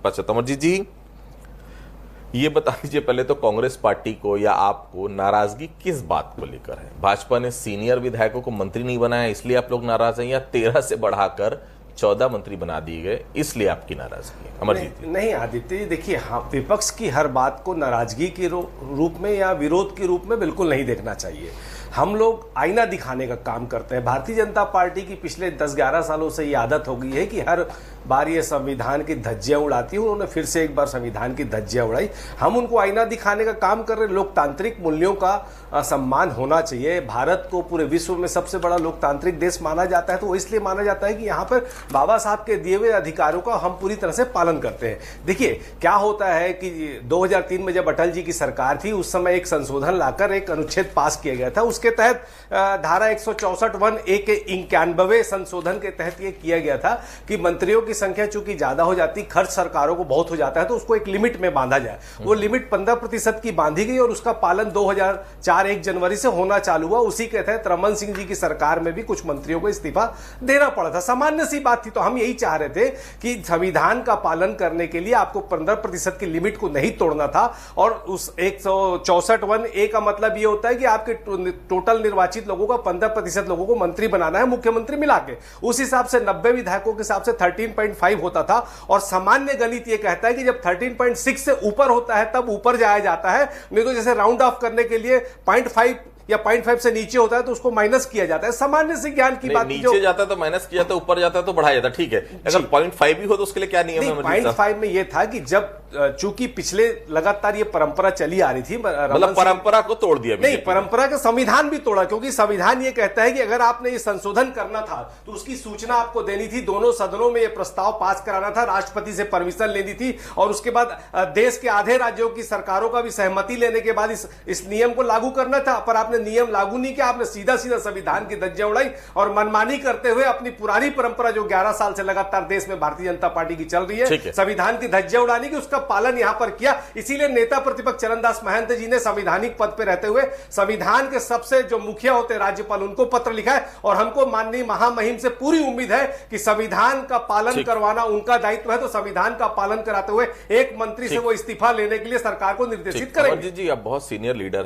अच्छा तमरजीत जी, ये बता दीजिए पहले तो कांग्रेस पार्टी को या आपको नाराजगी किस बात को लेकर है? भाजपा ने सीनियर विधायकों को मंत्री नहीं बनाया इसलिए आप लोग नाराज हैं, या 13 से बढ़ाकर 14 मंत्री बना दिए गए इसलिए आपकी नाराजगी है? अमरजीत नहीं आदित्य जी, देखिए, हाँ, विपक्ष की हर बात को नाराजगी के रूप में या विरोध के रूप में बिल्कुल नहीं देखना चाहिए। हम लोग आईना दिखाने का काम करते हैं। भारतीय जनता पार्टी की पिछले 10-11 सालों से ये आदत हो गई है कि हर बार ये संविधान की धज्जियां उड़ाती है। उन्होंने फिर से एक बार संविधान की धज्जियां उड़ाई। हम उनको आईना दिखाने का काम कर रहे हैं। लोकतांत्रिक मूल्यों का सम्मान होना चाहिए। भारत को पूरे विश्व में सबसे बड़ा लोकतांत्रिक देश माना जाता है, तो वो इसलिए माना जाता है कि यहाँ पर बाबा साहब के दिए हुए अधिकारों का हम पूरी तरह से पालन करते हैं। देखिए क्या होता है कि 2003 में जब अटल जी की सरकार थी, उस समय एक संशोधन लाकर एक अनुच्छेद पास किया गया था। उसके तहत धारा 164(1)(a) के 91वें संशोधन के तहत ये किया गया था कि मंत्रियों की संख्या चूंकि ज्यादा हो जाती, खर्च सरकारों को बहुत हो जाता है, तो उसको एक लिमिट में बांधा जाए। वो लिमिट 15% की बांधी गई और उसका पालन 2004 1 जनवरी से होना चालू हुआ। उसी के तहत रमन सिंह जी की सरकार में भी कुछ मंत्रियों को इस्तीफा देना पड़ा था। सामान्य सी बात थी। तो हम यही चाह रहे थे कि संविधान का पालन करने के लिए आपको 15% की लिमिट को नहीं तोड़ना था। और उस 164(1)(a) का मतलब यह होता है कि आपके टोटल निर्वाचित लोगों का 15% लोगों को मंत्री बनाना है, मुख्यमंत्री मिला के। उस हिसाब से 90 विधायकों के हिसाब से 13.5 होता था। और सामान्य गणित यह कहता है कि जब 13.6 से ऊपर होता है तब ऊपर जाया जाता है, नहीं तो जैसे राउंड ऑफ करने के लिए 0.5 या 0.5 से नीचे होता है तो उसको माइनस किया जाता है। सामान्य से ज्ञान की बात। नीचे जाता है तो माइनस किया जाता है, ऊपर जाता है तो बढ़ाया जाता है, ठीक है। अगर 0.5 भी हो तो उसके लिए क्या नियम है? 0.5 में यह था कि जब चूंकि पिछले लगातार ये परंपरा चली आ रही थी, मतलब परंपरा को तोड़ दिया। नहीं, परंपरा का संविधान भी तोड़ा, क्योंकि संविधान ये कहता है कि अगर आपने ये संशोधन करना था तो उसकी सूचना आपको देनी थी, दोनों सदनों में ये प्रस्ताव पास कराना था, राष्ट्रपति से परमिशन लेनी थी, और उसके बाद देश के आधे राज्यों की सरकारों का भी सहमति लेने के बाद इस नियम को लागू करना था। पर आपने नियम लागू नहीं किया, आपने सीधा सीधा संविधान की धज्जियां उड़ाई और मनमानी करते हुए अपनी पुरानी परंपरा जो 11 साल से लगातार देश में भारतीय जनता पार्टी की चल रही है, संविधान की धज्जियां उड़ाने की, उसका पालन यहां पर किया। इसीलिए नेता प्रतिपक्ष चरणदास महंत जी ने संवैधानिक पद पर रहते हुए संविधान के सबसे जो मुखिया होते हैं राज्यपाल, उनको पत्र लिखा है। और हमको माननीय महामहिम से पूरी उम्मीद है कि संविधान का पालन करवाना उनका दायित्व है, तो संविधान का पालन कराते हुए एक मंत्री से वो इस्तीफा लेने के लिए सरकार को निर्देशित करेंगे। जी, आप बहुत सीनियर लीडर